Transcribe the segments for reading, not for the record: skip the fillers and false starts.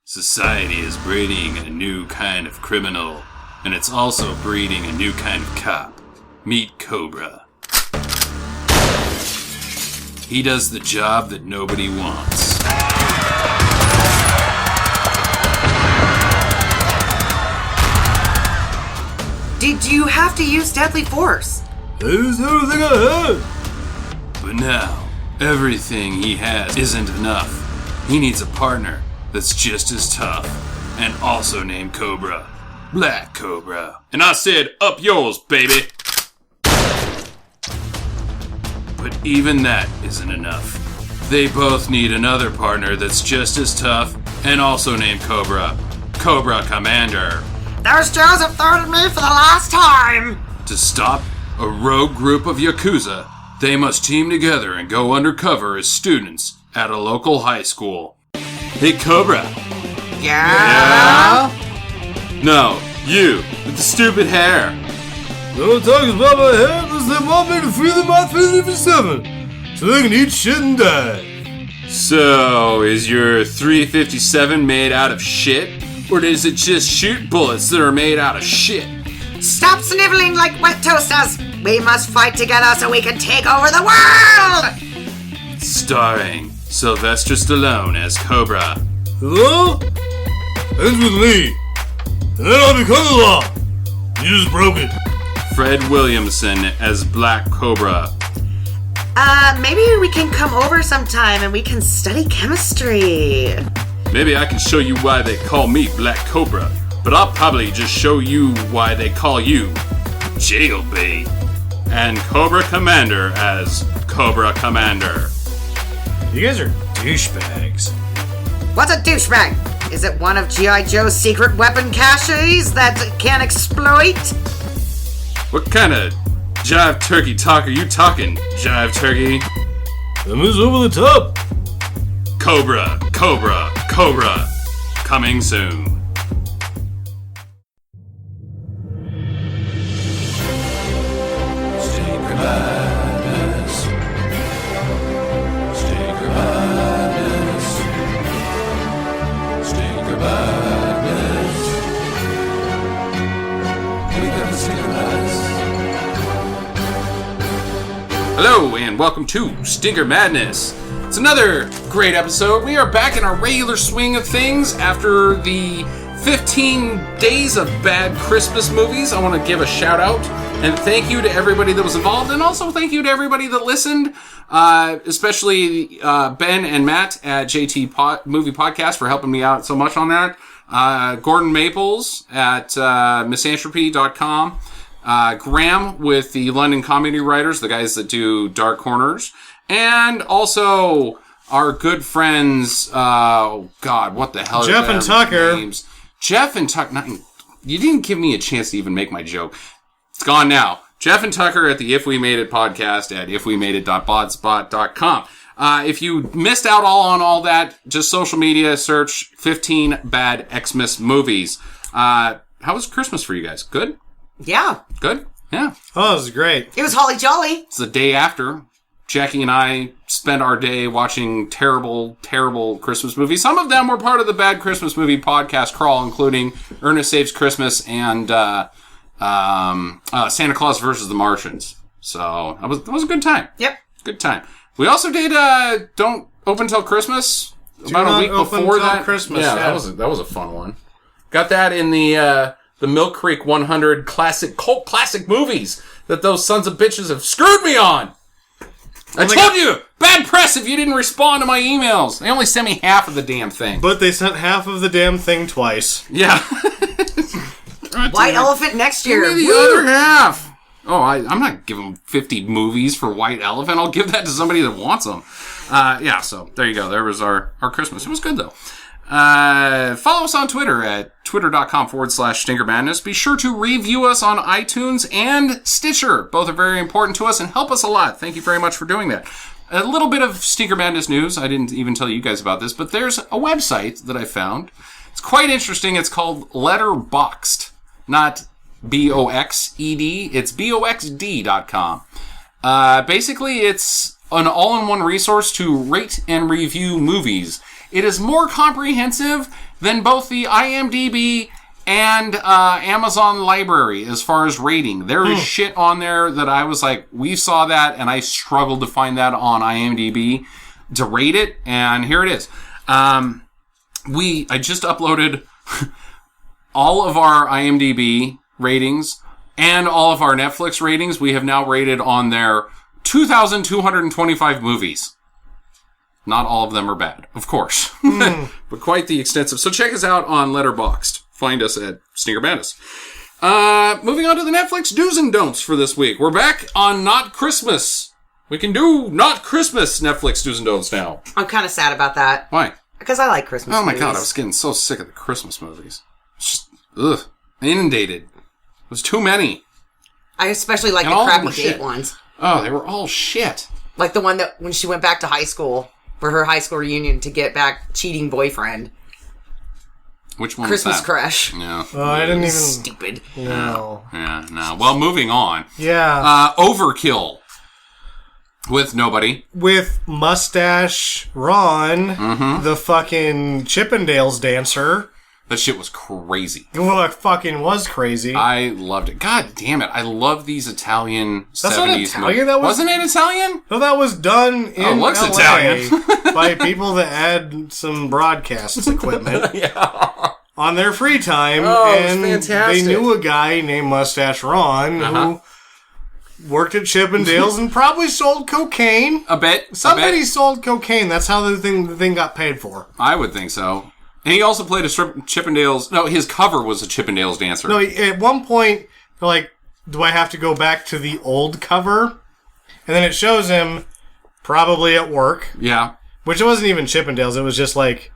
Society is breeding a new kind of criminal, and it's also breeding a new kind of cop. Meet Cobra. He does the job that nobody wants. Did you have to use deadly force? I used everything I had. But now, everything he has isn't enough. He needs a partner that's just as tough, and also named Cobra. Black Cobra. And I said, up yours, baby! But even that isn't enough. They both need another partner that's just as tough, and also named Cobra. Cobra Commander. Those Joes have thwarted me for the last time! To stop a rogue group of Yakuza, they must team together and go undercover as students at a local high school. Hey, Cobra. Yeah? No, you, with the stupid hair. No one talks about my hair unless they want me to free them out 357, so they can eat shit and die. So, is your 357 made out of shit? Or does it just shoot bullets that are made out of shit? Stop sniveling like wet toasters! We must fight together so we can take over the world! Starring Sylvester Stallone as Cobra. Hello? Ends with me. And then I'll become the law. You just broke it. Fred Williamson as Black Cobra. Maybe we can come over sometime and we can study chemistry. Maybe I can show you why they call me Black Cobra, but I'll probably just show you why they call you Jailbait. And Cobra Commander as Cobra Commander. You guys are douchebags. What's a douchebag? Is it one of G.I. Joe's secret weapon caches that can exploit? What kind of jive turkey talk are you talking, jive turkey? That moves over the top. Cobra, Cobra, Cobra. Coming soon. Stinker Madness. Stinker Madness. Stinker Madness. We got the Stinker Madness. Hello, and welcome to Stinker Madness. It's another great episode. We are back in our regular swing of things after the 15 days of bad Christmas movies. I want to give a shout out and thank you to everybody that was involved, and also thank you to everybody that listened, especially Ben and Matt at JT Movie Podcast for helping me out so much on that. Gordon Maples at misanthropy.com. Graham with the London Comedy Writers, the guys that do Dark Corners. And also our good friends, what the hell are Jeff and Tucker. Names? Jeff and Tucker. You didn't give me a chance to even make my joke. It's gone now. Jeff and Tucker at the If We Made It podcast at ifwemade.blogspot.com. If you missed out on all that, just social media, search 15 Bad Xmas Movies. How was Christmas for you guys? Good? Yeah. Good? Yeah. Oh, it was great. It was holly jolly. It's the day after. Jackie and I spent our day watching terrible, terrible Christmas movies. Some of them were part of the Bad Christmas Movie podcast crawl, including Ernest Saves Christmas and Santa Claus versus the Martians. So that was a good time. Yep. Good time. We also did Don't Open Till Christmas about a week before that. Christmas. Yeah, that was a fun one. Got that in the Milk Creek 100 cult classic movies that those sons of bitches have screwed me on. I told you! Bad press if you didn't respond to my emails. They only sent me half of the damn thing. But they sent half of the damn thing twice. Yeah. White Elephant next year. Give me the other half. Oh, I'm not giving 50 movies for White Elephant. I'll give that to somebody that wants them. Yeah, so there you go. There was our Christmas. It was good, though. Follow us on Twitter at twitter.com/Stinker Madness. Be sure to review us on iTunes and Stitcher. Both are very important to us and help us a lot. Thank you very much for doing that. A little bit of Stinker Madness news. I didn't even tell you guys about this, but there's a website that I found. It's quite interesting. It's called Letterboxd. Not BOXED. It's BOXD.com. Basically, it's an all-in-one resource to rate and review movies. It is more comprehensive than both the IMDb and Amazon library as far as rating. There is shit on there that I was like, we saw that, and I struggled to find that on IMDb to rate it, and here it is. I just uploaded all of our IMDb ratings and all of our Netflix ratings. We have now rated on their 2,225 movies. Not all of them are bad, of course, but quite the extensive. So check us out on Letterboxd. Find us at Stinger Madness. Moving on to the Netflix do's and don'ts for this week. We're back on Not Christmas. We can do Not Christmas Netflix do's and don'ts now. I'm kind of sad about that. Why? Because I like Christmas movies. Oh my god, I was getting so sick of the Christmas movies. It's just, inundated. There's too many. I especially like And the all of them crappy were date shit. ones. Oh, they were all shit. Like the one that when she went back to high school for her high school reunion to get back cheating boyfriend. Which one Christmas was that? Crush. Yeah. Oh, I didn't even... Stupid. No. Yeah, no. Well, moving on. Yeah. Overkill. With nobody. With Mustache Ron, the fucking Chippendales dancer. That shit was crazy. Well, it fucking was crazy. I loved it. God damn it. I love these Italian 70s That's not Italian, that was- Wasn't it Italian? No, that was done in it looks LA Italian. by people that had some broadcast equipment on their free time. Oh, it was and fantastic. they knew a guy named Mustache Ron who worked at Chippendales and probably sold cocaine. A bit. Somebody sold cocaine. That's how the thing got paid for. I would think so. And he also played a Chippendales... No, his cover was a Chippendales dancer. No, at one point, they're like, do I have to go back to the old cover? And then it shows him probably at work. Yeah. Which it wasn't even Chippendales. It was just like...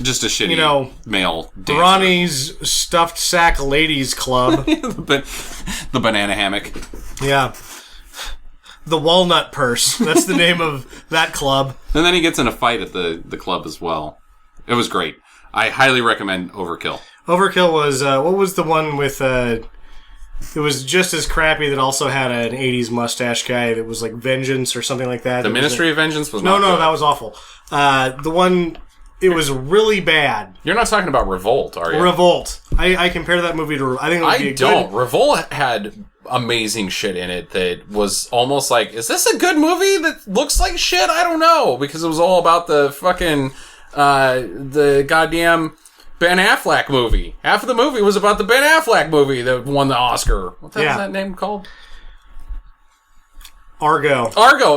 Just a shitty male dancer. Ronnie's Stuffed Sack Ladies Club. The banana hammock. Yeah. The Walnut Purse. That's the name of that club. And then he gets in a fight at the club as well. It was great. I highly recommend Overkill. Overkill was, what was the one with, it was just as crappy that also had an 80s mustache guy that was like Vengeance or something like that. The Ministry of Vengeance was No, not good. that was awful. The one, it was really bad. You're not talking about Revolt, are you? Revolt. I compare that movie to, I think it would be a don't. good... Revolt had amazing shit in it that was almost like, is this a good movie that looks like shit? I don't know. Because it was all about the fucking... the goddamn Ben Affleck movie. Half of the movie was about the Ben Affleck movie that won the Oscar. What the hell was that name called? Argo.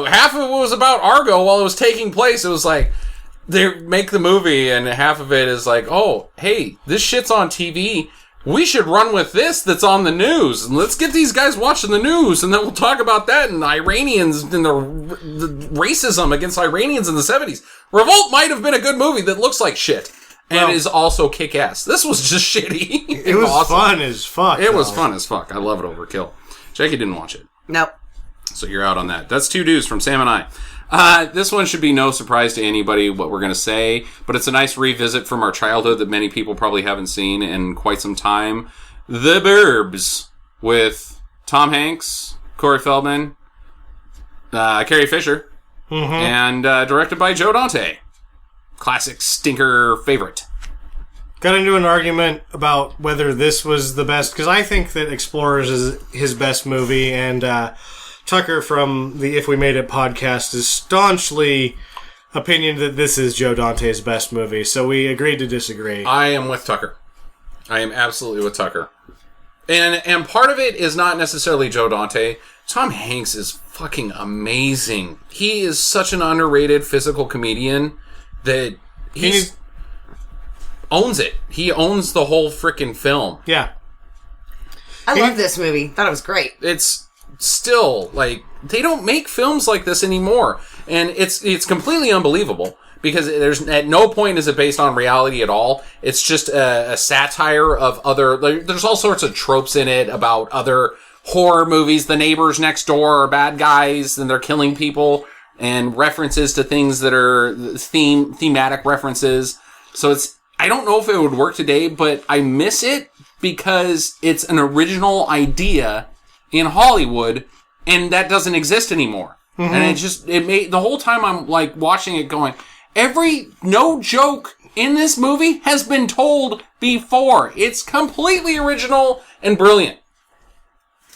Half of it was about Argo while it was taking place. It was like, they make the movie and half of it is like, oh, hey, this shit's on TV. We should run with this that's on the news. And let's get these guys watching the news. And then we'll talk about that and Iranians and the racism against Iranians in the 70s. Revolt might have been a good movie that looks like shit. And is also kick-ass. This was just shitty. It was awesome. Fun as fuck. It was fun as fuck. I love it, Overkill. Jackie didn't watch it. Nope. So you're out on that. That's 2 dudes from Sam and I. This one should be no surprise to anybody what we're going to say, but it's a nice revisit from our childhood that many people probably haven't seen in quite some time. The Burbs with Tom Hanks, Corey Feldman, Carrie Fisher, and directed by Joe Dante. Classic stinker favorite. Got into an argument about whether this was the best, because I think that Explorers is his best movie, and Tucker from the If We Made It podcast is staunchly opinion that this is Joe Dante's best movie, so we agreed to disagree. I am with Tucker. I am absolutely with Tucker. And part of it is not necessarily Joe Dante. Tom Hanks is fucking amazing. He is such an underrated physical comedian that he owns it. He owns the whole freaking film. Yeah. I love this movie. Thought it was great. It's still, like, they don't make films like this anymore. And it's completely unbelievable. Because there's at no point is it based on reality at all. It's just a satire of other... There's all sorts of tropes in it about other horror movies. The neighbors next door are bad guys and they're killing people. And references to things that are thematic references. So it's... I don't know if it would work today, but I miss it because it's an original idea in Hollywood and that doesn't exist anymore. Mm-hmm. And it made... The whole time I'm, like, watching it going... no joke in this movie has been told before. It's completely original and brilliant.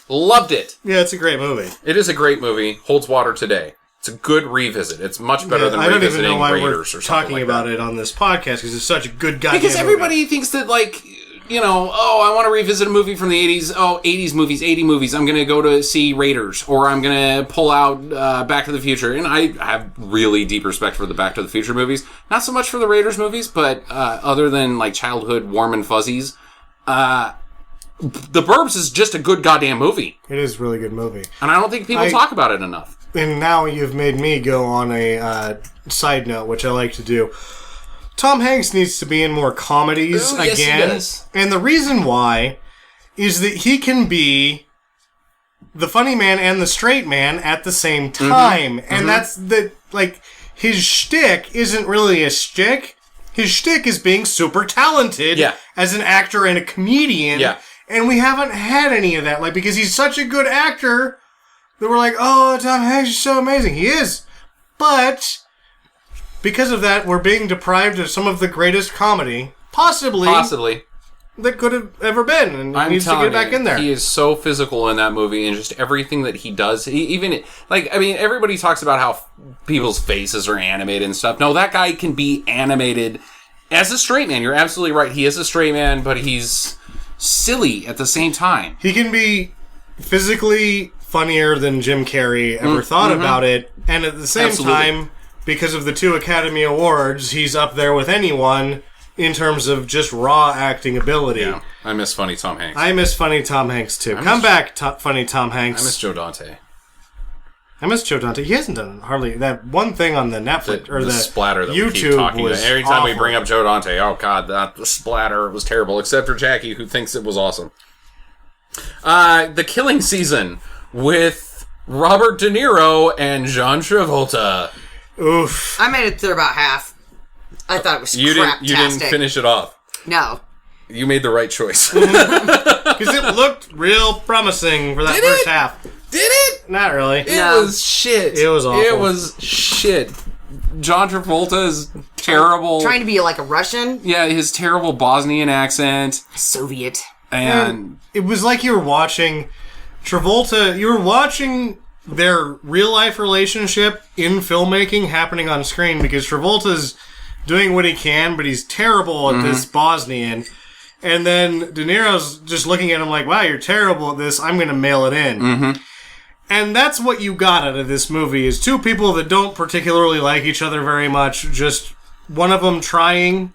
Loved it. Yeah, it's a great movie. It is a great movie. Holds water today. It's a good revisit. It's much better than revisiting Raiders or something talking like about that. it on this podcast because it's such a good goddamn Because everybody movie. thinks that, like, you know, oh, I want to revisit a movie from the 80s. Oh, 80s movies, 80 movies. I'm going to go to see Raiders, or I'm going to pull out Back to the Future. And I have really deep respect for the Back to the Future movies. Not so much for the Raiders movies, but other than, like, childhood warm and fuzzies, The Burbs is just a good goddamn movie. It is a really good movie. And I don't think people talk about it enough. And now you've made me go on a side note, which I like to do. Tom Hanks needs to be in more comedies Yes, again. he does. And the reason why is that he can be the funny man and the straight man at the same time. And that's the, like, his shtick isn't really a shtick. His shtick is being super talented as an actor and a comedian. Yeah. And we haven't had any of that. Like, because he's such a good actor that we're like, oh, Tom Hanks is so amazing. He is. But because of that, we're being deprived of some of the greatest comedy, possibly, that could have ever been. And he needs to get back in there. He is so physical in that movie, and just everything that he does. Everybody talks about how people's faces are animated and stuff. No, that guy can be animated as a straight man. You're absolutely right. He is a straight man, but he's silly at the same time. He can be physically funnier than Jim Carrey ever thought about it, and at the same time, because of the 2 Academy Awards, he's up there with anyone in terms of just raw acting ability. Yeah, I miss funny Tom Hanks. I miss funny Tom Hanks too. Come back, funny Tom Hanks. I miss Joe Dante. I miss Joe Dante. He hasn't done hardly that one thing on the Netflix or the splatter that YouTube we keep talking about. Every time we awful. bring up Joe Dante, oh god, the splatter was terrible. Except for Jackie, who thinks it was awesome. The Killing Season with Robert De Niro and John Travolta. Oof. I made it through about half. I thought it was You craptastic. didn't finish it off. No. You made the right choice. Because it looked real promising for that Did first it? half. Did it? Not really. It was shit. It was awful. It was shit. John Travolta is terrible. Trying to be like a Russian? Yeah, his terrible Bosnian accent. Soviet. And It was like you were watching Travolta. You were watching their real life relationship in filmmaking happening on screen because Travolta's doing what he can, but he's terrible at this Bosnian. And then De Niro's just looking at him like, wow, you're terrible at this. I'm going to mail it in. And that's what you got out of this movie is 2 people that don't particularly like each other very much. Just one of them trying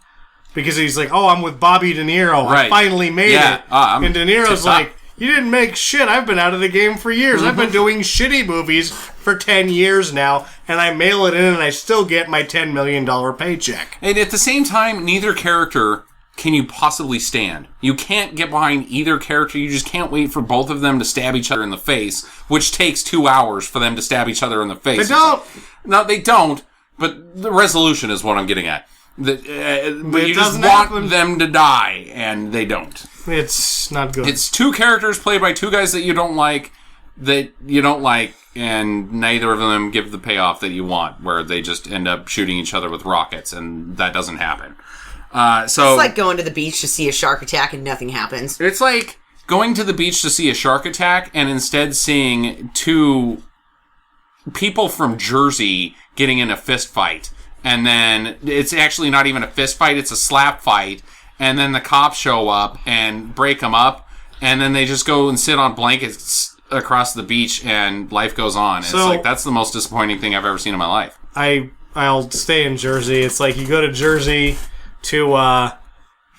because he's like, oh, I'm with Bobby De Niro. Right. I finally made it. And De Niro's tip-top. like, you didn't make shit. I've been out of the game for years. I've been doing shitty movies for 10 years now, and I mail it in and I still get my $10 million paycheck. And at the same time, neither character can you possibly stand. You can't get behind either character. You just can't wait for both of them to stab each other in the face, which takes 2 hours for them to stab each other in the face. They don't. No, they don't, but the resolution is what I'm getting at. But you just want them to die, and they don't. It's not good. It's 2 characters played by 2 guys that you don't like, and neither of them give the payoff that you want, where they just end up shooting each other with rockets, and that doesn't happen. It's like going to the beach to see a shark attack and nothing happens. It's like going to the beach to see a shark attack and instead seeing 2 people from Jersey getting in a fist fight. And then it's actually not even a fist fight, it's a slap fight. And then the cops show up and break them up. And then they just go and sit on blankets across the beach and life goes on. So, it's like, that's the most disappointing thing I've ever seen in my life. I'll stay in Jersey. It's like you go to Jersey to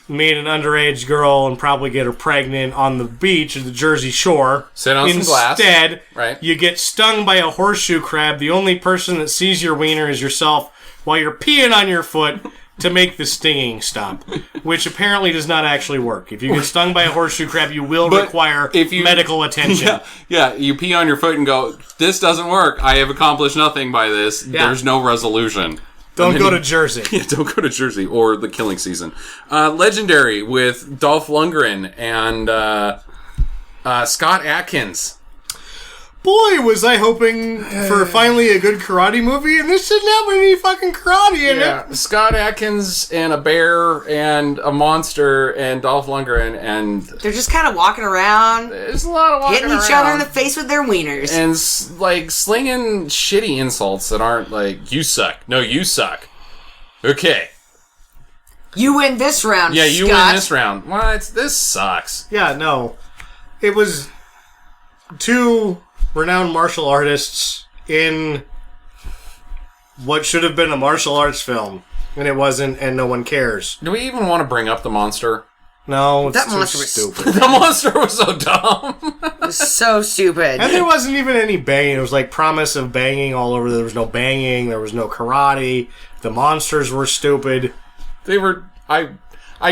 meet an underage girl and probably get her pregnant on the beach of the Jersey Shore. Sit on some glass. Instead, right. You get stung by a horseshoe crab. The only person that sees your wiener is yourself while you're peeing on your foot to make the stinging stop, which apparently does not actually work. If you get stung by a horseshoe crab, you will require medical attention. Yeah, you pee on your foot and go, this doesn't work. I have accomplished nothing by this. Yeah. There's no resolution. Don't go to Jersey. Yeah, don't go to Jersey or The Killing Season. Legendary with Dolph Lundgren and Scott Adkins. boy, was I hoping for finally a good karate movie, and this didn't have any fucking karate in it. Scott Adkins and a bear and a monster and Dolph Lundgren, and They're just kind of walking around, there's a lot of walking hitting each around. other in the face with their wieners. And, like, slinging shitty insults that aren't like, you suck. No, you suck. Okay. You win this round, Yeah, you Scott. win this round. What? This sucks. Yeah, no. It was two renowned martial artists in what should have been a martial arts film, and it wasn't, and no one cares. Do we even want to bring up the monster? No, it's That too monster was stupid. The monster was so dumb. It was so stupid. And there wasn't even any banging. It was like promise of banging all over. There was no banging. There was no karate. The monsters were stupid. They were... I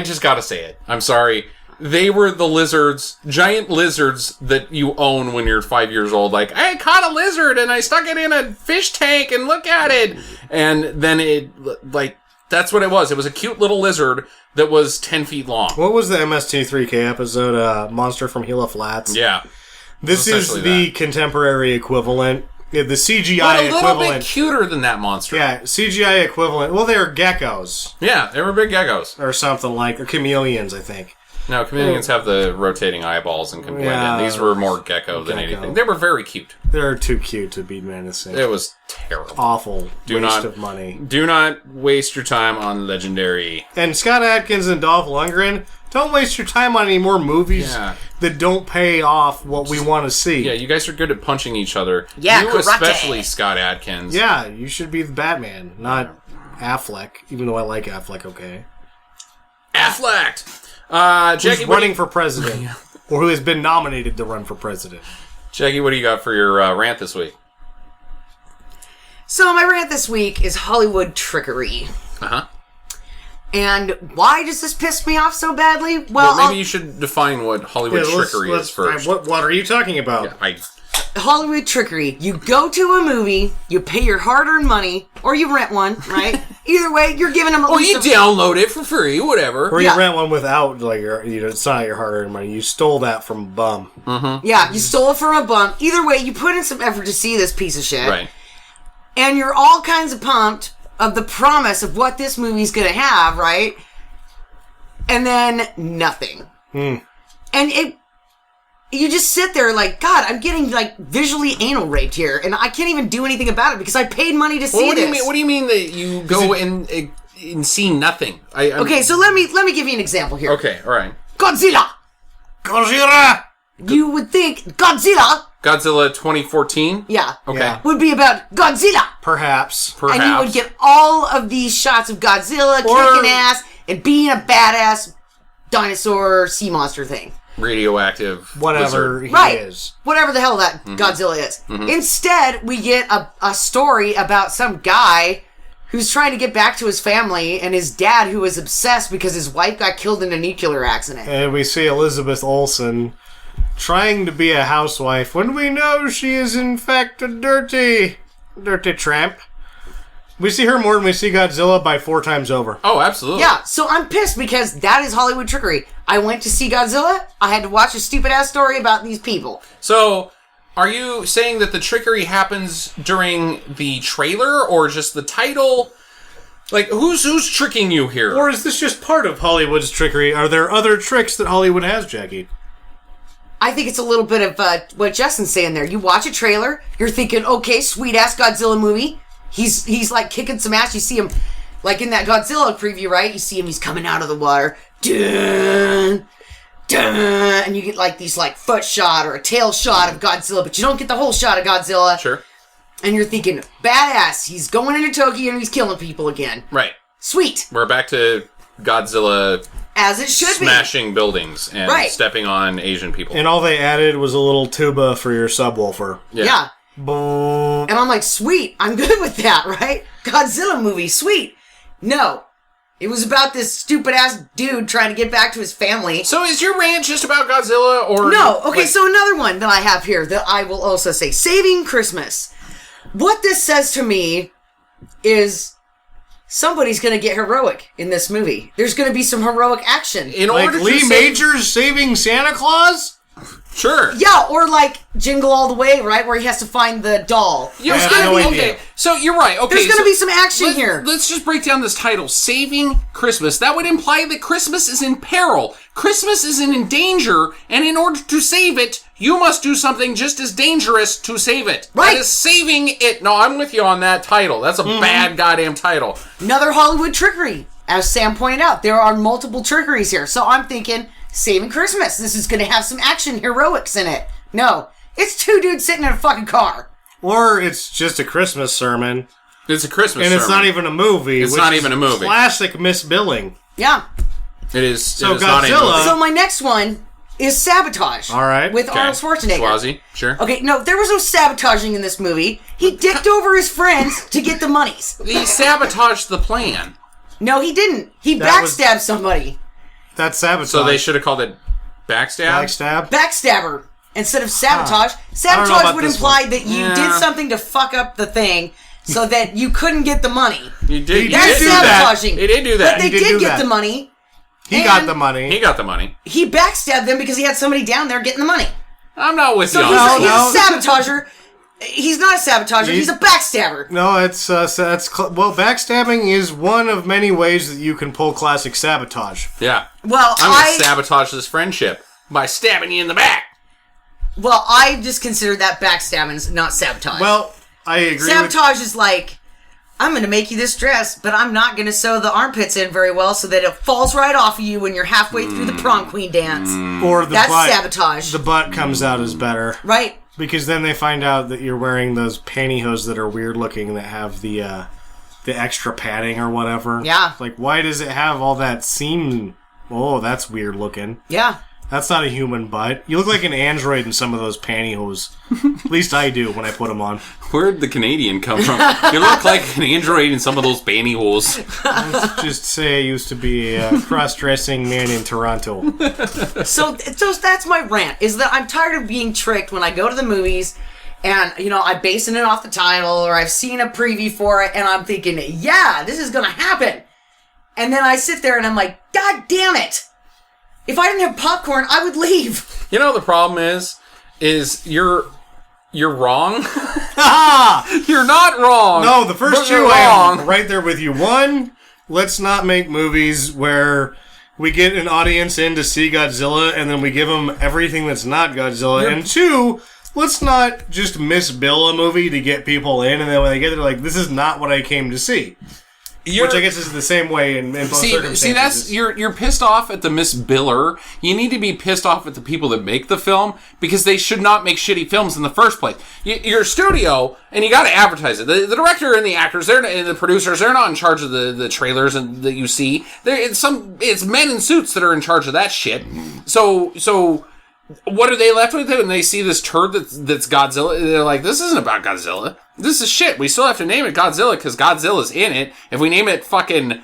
just gotta say it. I'm sorry. They were the lizards, giant lizards that you own when you're 5 years old. Like, I caught a lizard and I stuck it in a fish tank and look at it. And then it, like, that's what it was. It was a cute little lizard that was 10 feet long. What was the MST3K episode? Monster from Gila Flats? Yeah. This is essentially the contemporary equivalent. Yeah, the CGI But a little equivalent. bit cuter than that monster. Yeah, CGI equivalent. Well, they're geckos. Yeah, they were big geckos. Or something like, or chameleons, I think. No, chameleons have the rotating eyeballs and can blend in. These were more gecko than anything. They were very cute. They're too cute to be menacing. It was terrible. Awful Do waste not- of money. Do not waste your time on legendary. And Scott Adkins and Dolph Lundgren, don't waste your time on any more movies that don't pay off what we want to see. Yeah, you guys are good at punching each other. Yeah, you karate. especially, Scott Adkins. Yeah, you should be the Batman, not Affleck, even though I like Affleck, okay. Affleck! Who's Jackie, running for president, or who has been nominated to run for president. Jackie, what do you got for your rant this week? So my rant this week is Hollywood trickery. Uh-huh. And why does this piss me off so badly? Well, maybe you should define what Hollywood trickery is first. What are you talking about? Yeah, Hollywood trickery. You go to a movie, you pay your hard-earned money, or you rent one, right? Either way, you're giving them a or you download it for free, whatever. Or you rent one without, like, it's not your hard-earned money. You stole that from a bum. Mm-hmm. Yeah, you stole it from a bum. Either way, you put in some effort to see this piece of shit. Right. And you're all kinds of pumped of the promise of what this movie's going to have, right? And then nothing. And you just sit there like, God, I'm getting like visually anal raped here, and I can't even do anything about it because I paid money to see this. What do you mean that you go and see nothing? Okay, so let me give you an example here. Okay, all right. Godzilla. You would think Godzilla. Godzilla 2014. Yeah. Okay. Yeah. Would be about Godzilla. Perhaps. And you would get all of these shots of Godzilla kicking ass and being a badass dinosaur sea monster thing. Radioactive. Whatever lizard. he is. Whatever the hell that Godzilla is. Instead, we get a story about some guy who's trying to get back to his family and his dad who is obsessed because his wife got killed in a nuclear accident. And we see Elizabeth Olsen trying to be a housewife when we know she is in fact a dirty tramp. We see her more than we see Godzilla by 4 times over. Oh, absolutely. Yeah, so I'm pissed because that is Hollywood trickery. I went to see Godzilla. I had to watch a stupid-ass story about these people. So, are you saying that the trickery happens during the trailer or just the title? Like, who's tricking you here? Or is this just part of Hollywood's trickery? Are there other tricks that Hollywood has, Jackie? I think it's a little bit of what Justin's saying there. You watch a trailer, you're thinking, okay, sweet-ass Godzilla movie. He's like kicking some ass. You see him, like in that Godzilla preview, right? You see him, he's coming out of the water. Dun, dun, and you get like these like foot shot or a tail shot of Godzilla, but you don't get the whole shot of Godzilla. Sure. And you're thinking, badass, he's going into Tokyo and he's killing people again. Right. Sweet. We're back to Godzilla As it should smashing buildings and stepping on Asian people. And all they added was a little tuba for your subwoofer. be. Yeah. Boom. And I'm like, sweet, I'm good with that, right? Godzilla movie, sweet. No. It was about this stupid-ass dude trying to get back to his family. So is your rant just about Godzilla or... No, okay, so another one that I have here that I will also say. Saving Christmas. What this says to me is somebody's going to get heroic in this movie. There's going to be some heroic action. In Like order Lee to Majors saving Santa Claus? Sure. Yeah, or like Jingle All the Way, right? Where he has to find the doll. There's have no idea. Okay, so you're right. Okay, There's going to be some action here. Let's just break down this title, Saving Christmas. That would imply that Christmas is in peril. Christmas is in danger, and in order to save it, you must do something just as dangerous to save it. Right. That is saving it. No, I'm with you on that title. That's a bad goddamn title. Another Hollywood trickery. As Sam pointed out, there are multiple trickeries here. So I'm thinking, Saving Christmas. This is going to have some action heroics in it. No. It's two dudes sitting in a fucking car. Or it's just a Christmas sermon. It's a Christmas And it's sermon. not even a movie. It's which not is even a movie. Classic misbilling. Yeah. It is. So it is not a Godzilla- movie. So my next one is Sabotage. All right. With Okay. Arnold Schwarzenegger. Schwarzy, sure. Okay, no, there was no sabotaging in this movie. He dicked over his friends to get the monies. He sabotaged the plan. No, he didn't. He That was- backstabbed somebody. That's sabotage. So they should have called it Backstab? Backstab? Backstabber. Instead of sabotage. I don't know Sabotage about would this imply one. that you Yeah. did something to fuck up the thing so that you couldn't get the money. You did. He You That's did do that. sabotaging. He did do that. But they He did do did get that. the money. He got and the money. He got the money. He backstabbed them because he had somebody down there getting the money. I'm not with So you on he's, that. he's a sabotager. He's not a sabotager. He's a backstabber. No, it's well, backstabbing is one of many ways that you can pull classic sabotage. Yeah. Well, I'm going to sabotage this friendship by stabbing you in the back. I just consider that backstabbing, not sabotage. Well, I agree. Sabotage is like, I'm going to make you this dress, but I'm not going to sew the armpits in very well so that it falls right off of you when you're halfway through the prom queen dance. Or the That's butt. sabotage. The butt comes out as better. Right? Because then they find out that you're wearing those pantyhose that are weird looking that have the extra padding or whatever. Yeah. Like, why does it have all that seam? Oh, that's weird looking. Yeah. That's not a human butt. You look like an android in some of those pantyhose. At least I do when I put them on. Where'd the Canadian come from? You look like an android in some of those pantyhose. Just say I used to be a cross-dressing man in Toronto. So that's my rant, is that I'm tired of being tricked when I go to the movies and, I'm basing it off the title or I've seen a preview for it and I'm thinking, yeah, this is going to happen. And then I sit there and I'm like, God damn it. If I didn't have popcorn, I would leave. You know the problem is you're wrong. You're not wrong. No, the first but two you're I am wrong. right there with you. One, let's not make movies where we get an audience in to see Godzilla and then we give them everything that's not Godzilla. And two, let's not just misbill a movie to get people in and then when they get there, like, this is not what I came to see. Which I guess is the same way in both circumstances. See, that's you're pissed off at the misbiller. You need to be pissed off at the people that make the film because they should not make shitty films in the first place. You're a studio, and you got to advertise it. The director and the actors, and the producers, they're not in charge of the trailers and that you see. It's men in suits that are in charge of that shit. So. What are they left with when they see this turd that's Godzilla? They're like, this isn't about Godzilla. This is shit. We still have to name it Godzilla because Godzilla's in it. If we name it fucking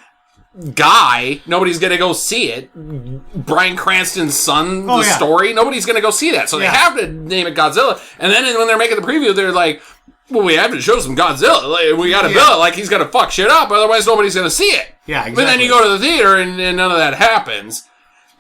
Guy, nobody's going to go see it. Bryan Cranston's son, story, nobody's going to go see that. So they have to name it Godzilla. And then when they're making the preview, they're like, well, we have to show some Godzilla. Like, we got to bill it like he's going to fuck shit up. Otherwise, nobody's going to see it. Yeah, exactly. But then you go to the theater and none of that happens.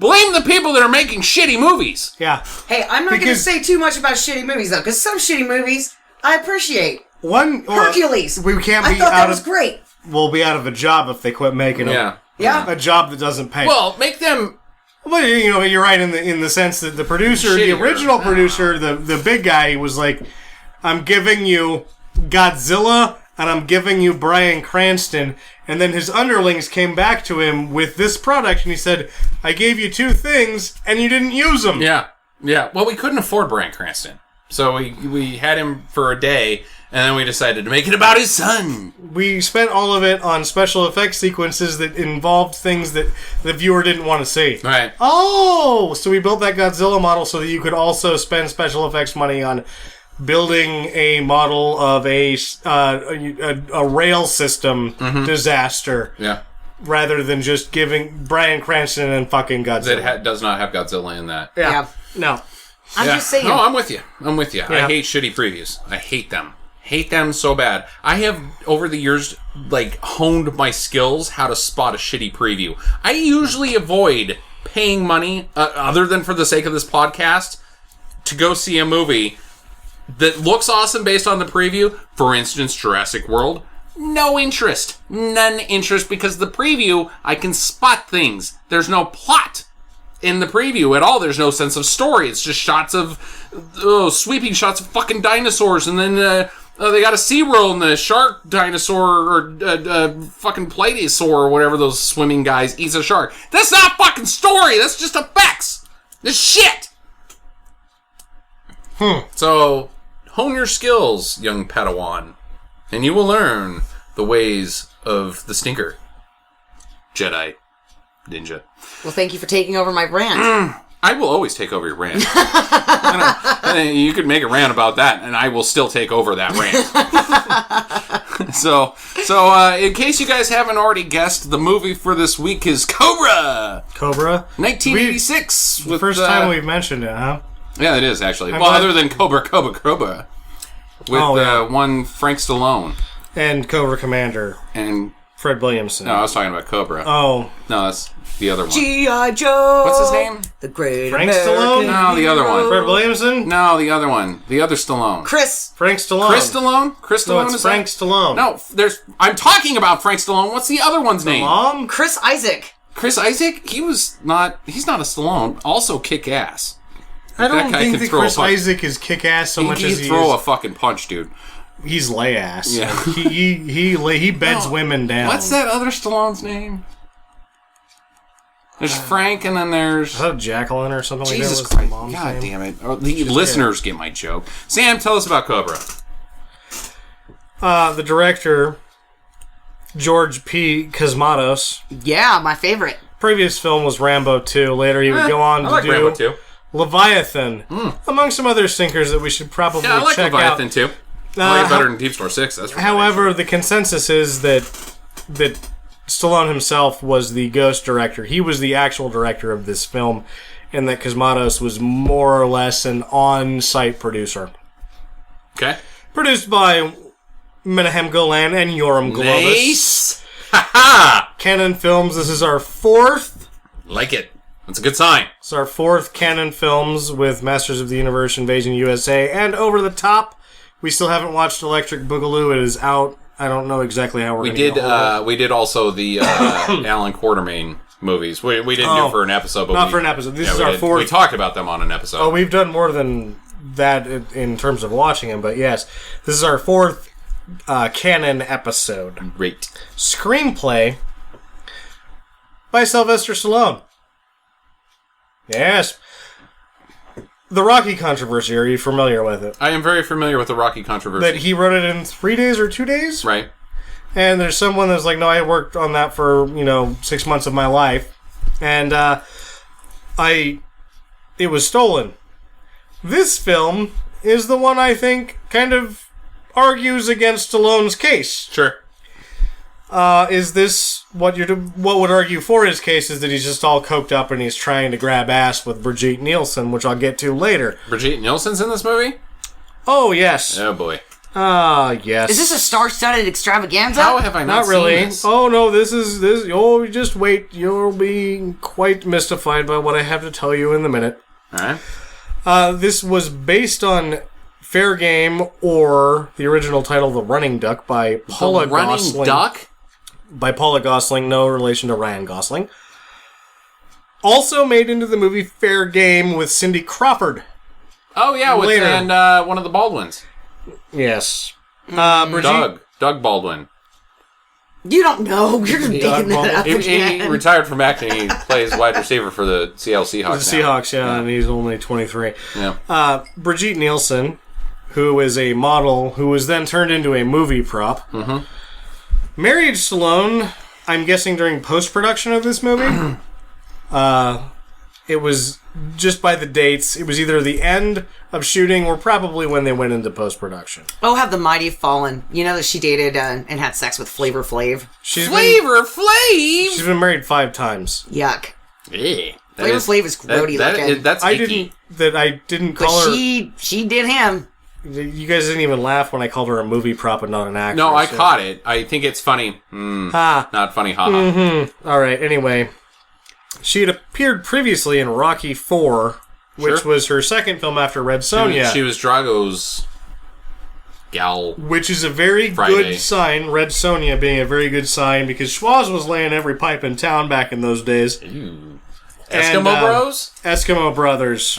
Blame the people that are making shitty movies. Yeah. Hey, I'm not going to say too much about shitty movies, though, because some shitty movies I appreciate. Hercules. We can't be I thought out that was of... great. We'll be out of a job if they quit making Yeah. Yeah. a job that doesn't pay. Well, make them... Well, you're right in the sense that the producer, Shittier. the original producer, the big guy was like, I'm giving you Godzilla and I'm giving you Bryan Cranston. And then his underlings came back to him with this product and he said, I gave you two things and you didn't use them. Yeah. Well, we couldn't afford Bryan Cranston. So we had him for a day, and then we decided to make it about his son. We spent all of it on special effects sequences that involved things that the viewer didn't want to see. Right. Oh! So we built that Godzilla model so that you could also spend special effects money on building a model of a rail system disaster. Yeah. Rather than just giving Bryan Cranston and fucking Godzilla. That does not have Godzilla in that. Yeah. No. I'm just saying. No, I'm with you. Yeah. I hate shitty previews. I hate them. Hate them so bad. I have, over the years, honed my skills how to spot a shitty preview. I usually avoid paying money, other than for the sake of this podcast, to go see a movie that looks awesome based on the preview, for instance, Jurassic World, no interest. None interest, because the preview, I can spot things. There's no plot in the preview at all. There's no sense of story. It's just shots of, sweeping shots of fucking dinosaurs, and then they got a SeaWorld and the shark dinosaur, or fucking Platysaur, or whatever those swimming guys eats a shark. That's not fucking story. That's just effects. This shit. So, hone your skills, young Padawan, and you will learn the ways of the Stinker. Jedi. Ninja. Well, thank you for taking over my rant. I will always take over your rant. You could make a rant about that, and I will still take over that rant. So, in case you guys haven't already guessed, the movie for this week is Cobra. Cobra? 1986. The first time we've mentioned it, huh? Yeah, it is, actually. Other than Cobra. With one Frank Stallone. And Cobra Commander. And Fred Williamson. No, I was talking about Cobra. Oh. No, that's the other one. G.I. Joe! What's his name? The Great Frank American Stallone? No, the other one. Fred Williamson? No, the other one. The other Stallone. Frank Stallone. Chris Stallone? Chris Stallone No, it's is Frank that? Stallone. No, I'm talking about Frank Stallone. What's the other one's name? Mom? Chris Isaac. Chris Isaac? He's not a Stallone. Also kick-ass. I don't guy think can that throw a Chris fuck- Isaac is kick-ass so much as He'd he throw is... a fucking punch, dude. He's lay-ass. Yeah. He beds women down. What's that other Stallone's name? There's Frank, and then there's... Is that Jacqueline or something Jesus like that? Christ. Mom's God name? damn it. Oh, the listeners get my joke. Sam, tell us about Cobra. The director, George P. Cosmatos. Yeah, my favorite. Previous film was Rambo 2. Later he would go on I to like do Rambo 2. Leviathan. Among some other stinkers that we should probably Yeah, I like check Leviathan out. too. I like better than Deep Store 6. That's for However, the consensus is that Stallone himself was the ghost director. He was the actual director of this film, and that Cosmatos was more or less an on-site producer. Okay. Produced by Menahem Golan and Yoram Globus. Nice. Ha-ha! Canon Films. This is our fourth. Like it. That's a good sign. It's our fourth Canon Films with Masters of the Universe, Invasion USA, and Over the Top. We still haven't watched Electric Boogaloo. It is out. I don't know exactly how we're going to get We did also the Alan Quartermain movies. We didn't do it for an episode. But Not for an episode. This is our fourth. We talked about them on an episode. Oh, we've done more than that in terms of watching them, but yes. This is our fourth Canon episode. Great. Screenplay by Sylvester Stallone. Yes. The Rocky controversy, are you familiar with it? I am very familiar with the Rocky controversy. That he wrote it in 3 days or 2 days? Right. And there's someone that's like, no, I worked on that for, 6 months of my life. And it was stolen. This film is the one I think kind of argues against Stallone's case. Sure. Is this what would argue for his case is that he's just all coked up and he's trying to grab ass with Brigitte Nielsen, which I'll get to later. Brigitte Nielsen's in this movie? Oh, yes. Oh, boy. Yes. Is this a star-studded extravaganza? How have I not really. seen this? Oh, no, this. Oh, just wait. You'll be quite mystified by what I have to tell you in a minute. All right. This was based on Fair Game, or the original title, The Running Duck, by Paula Gosling. Running Duck? By Paula Gosling, no relation to Ryan Gosling. Also made into the movie Fair Game with Cindy Crawford. Oh, yeah, and one of the Baldwins. Yes. Doug Baldwin. You don't know. You're just making that up. He retired from acting. He plays wide receiver for the Seattle Seahawks. The Seahawks, yeah, and he's only 23. Yeah. Brigitte Nielsen, who is a model who was then turned into a movie prop. Mm-hmm. Married Stallone, I'm guessing during post-production of this movie. It was just by the dates. It was either the end of shooting or probably when they went into post-production. Oh, have the mighty fallen. You know that she dated and had sex with Flavor Flav? Flavor Flav? She's been married 5 times. Yuck. Yeah. Flavor Flav is grody looking. That's icky. I didn't call but her... she did him. You guys didn't even laugh when I called her a movie prop and not an actress. No, I caught it. I think it's funny. Not funny, haha. Mm-hmm. All right, anyway. She had appeared previously in Rocky IV which was her second film after Red Sonja. She was Drago's gal. Which is a very good sign, Red Sonja being a very good sign, because Schwoz was laying every pipe in town back in those days. Ew. Eskimo Bros? Eskimo Brothers.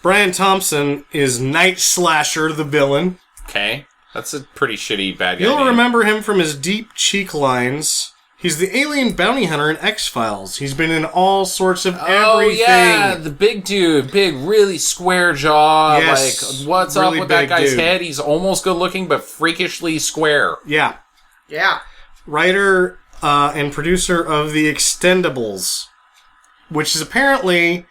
Brian Thompson is Night Slasher, the villain. Okay. That's a pretty shitty bad guy You'll name. remember him from his deep cheek lines. He's the alien bounty hunter in X-Files. He's been in all sorts of everything. Oh, yeah, the big dude. Big, really square jaw. Yes, like, what's really up with that guy's dude. head? He's almost good looking, but freakishly square. Yeah. Yeah. Writer and producer of The Extendables, which is apparently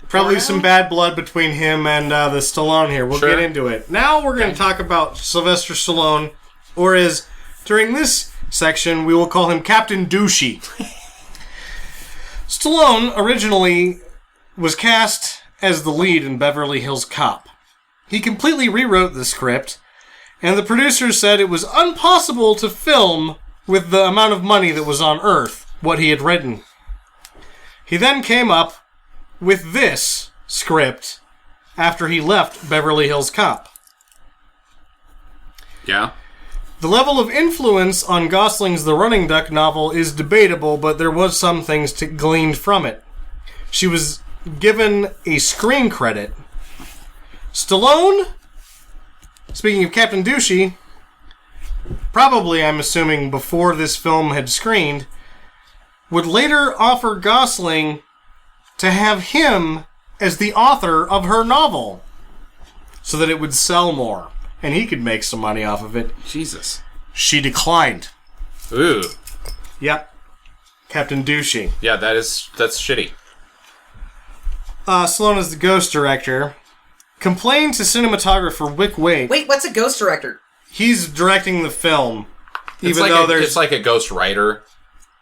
probably some bad blood between him and the Stallone here. We'll get into it. Now we're going to talk about Sylvester Stallone, or as during this section, we will call him Captain Douchey. Stallone originally was cast as the lead in Beverly Hills Cop. He completely rewrote the script, and the producers said it was impossible to film with the amount of money that was on Earth, what he had written. He then came up with this script after he left Beverly Hills Cop. Yeah. The level of influence on Gosling's The Running Duck novel is debatable, but there was some things gleaned from it. She was given a screen credit. Stallone, speaking of Captain Douchey, probably, I'm assuming, before this film had screened, would later offer Gosling to have him as the author of her novel so that it would sell more and he could make some money off of it. Jesus. She declined. Ooh. Yep. Captain Douchey. Yeah, that's shitty. Stallone is the ghost director. Complained to cinematographer Wick Wade. Wait, what's a ghost director? He's directing the film. It's like a ghost writer.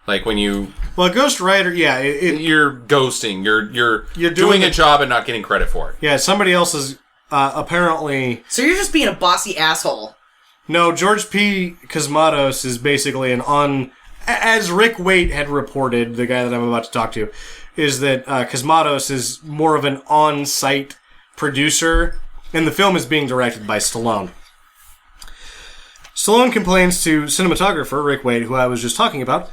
Like when you... Well, a ghost writer, yeah. You're ghosting. You're doing a job and not getting credit for it. Yeah, somebody else is apparently... So you're just being a bossy asshole. No, George P. Cosmatos is basically as Rick Waite had reported, the guy that I'm about to talk to, is that Cosmatos is more of an on-site producer, and the film is being directed by Stallone. Stallone complains to cinematographer Rick Waite, who I was just talking about,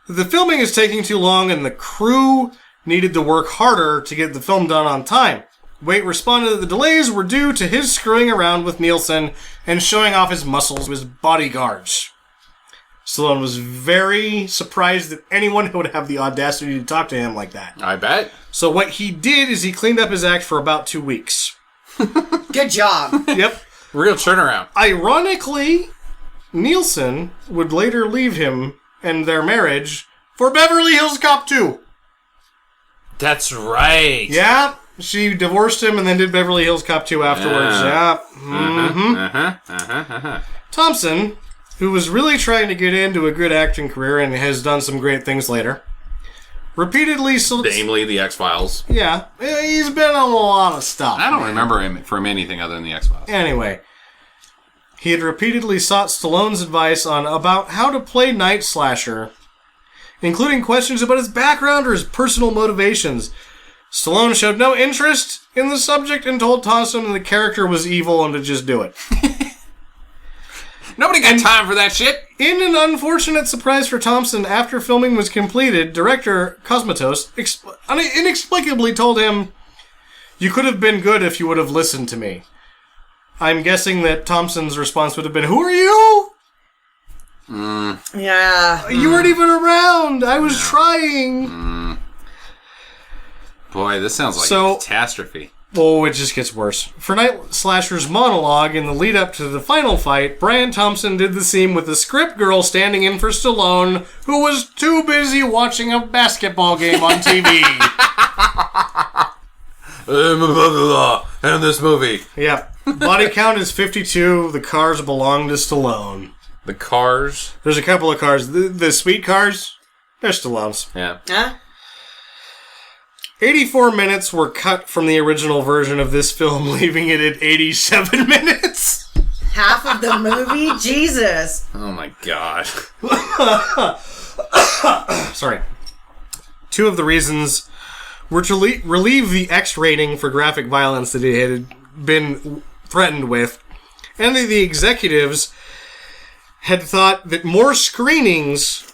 that the filming is taking too long and the crew needed to work harder to get the film done on time. Waite responded that the delays were due to his screwing around with Nielsen and showing off his muscles to his bodyguards. Stallone was very surprised that anyone would have the audacity to talk to him like that. I bet. So what he did is he cleaned up his act for about 2 weeks. Good job. Yep. Real turnaround. Ironically, Nielsen would later leave him and their marriage for Beverly Hills Cop 2. That's right. Yeah. She divorced him and then did Beverly Hills Cop 2 afterwards. Yeah. Mm-hmm. Thompson, who was really trying to get into a good acting career and has done some great things later, repeatedly... Namely, The X-Files. Yeah. He's been on a lot of stuff. I don't remember him from anything other than The X-Files. Anyway, he had repeatedly sought Stallone's advice about how to play Night Slasher, including questions about his background or his personal motivations. Stallone showed no interest in the subject and told Thompson the character was evil and to just do it. Nobody got time for that shit. In an unfortunate surprise for Thompson, after filming was completed, director Cosmatos inexplicably told him, "You could have been good if you would have listened to me." I'm guessing that Thompson's response would have been, "Who are you? Yeah. You weren't even around. I was trying." Boy, this sounds like a catastrophe. Oh, it just gets worse. For Night Slasher's monologue in the lead-up to the final fight, Brian Thompson did the scene with the script girl standing in for Stallone, who was too busy watching a basketball game on TV. And this movie. Yeah. Body count is 52. The cars belong to Stallone. The cars? There's a couple of cars. The sweet cars, they're Stallone's. Yeah. Huh? 84 minutes were cut from the original version of this film, leaving it at 87 minutes. Half of the movie? Jesus. Oh my god. Sorry. Two of the reasons were to relieve the X rating for graphic violence that it had been threatened with, and the executives had thought that more screenings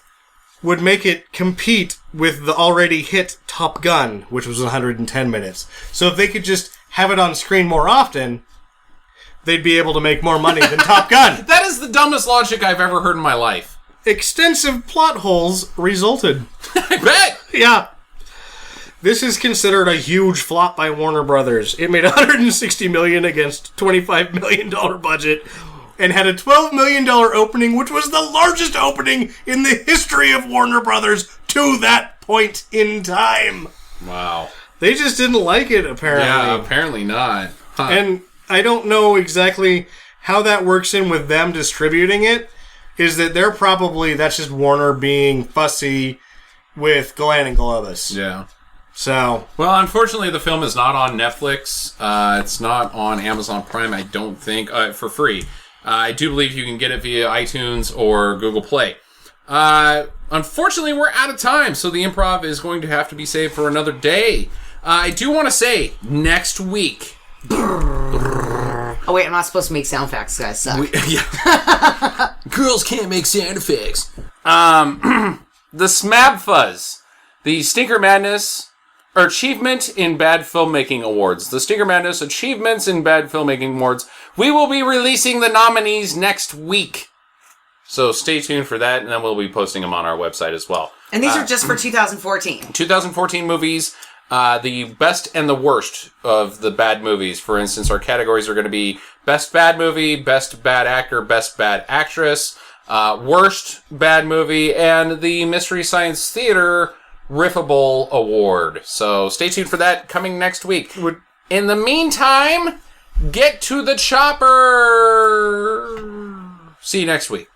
would make it compete with the already hit Top Gun, which was 110 minutes. So if they could just have it on screen more often, they'd be able to make more money than Top Gun. That is the dumbest logic I've ever heard in my life. Extensive plot holes resulted. I bet! Yeah. This is considered a huge flop by Warner Brothers. It made $160 million against $25 million budget and had a $12 million opening, which was the largest opening in the history of Warner Brothers to that point in time. Wow. They just didn't like it, apparently. Yeah, apparently not. Huh. And I don't know exactly how that works in with them distributing it. Is that that's just Warner being fussy with Golan and Globus. Yeah. So. Well, unfortunately, the film is not on Netflix. It's not on Amazon Prime, I don't think, for free. I do believe you can get it via iTunes or Google Play. Unfortunately, we're out of time, so the improv is going to have to be saved for another day. I do want to say, next week... Oh, wait, I'm not supposed to make sound effects, guys. Suck. Girls can't make sound effects. The Smab Fuzz, the Stinker Madness, or Achievement in Bad Filmmaking Awards. The Stinker Madness Achievements in Bad Filmmaking Awards. We will be releasing the nominees next week. So stay tuned for that, and then we'll be posting them on our website as well. And these are just for 2014. 2014 movies. The best and the worst of the bad movies. For instance, our categories are going to be Best Bad Movie, Best Bad Actor, Best Bad Actress, Worst Bad Movie, and the Mystery Science Theater Riffable Award. So stay tuned for that coming next week. In the meantime, get to the chopper! See you next week.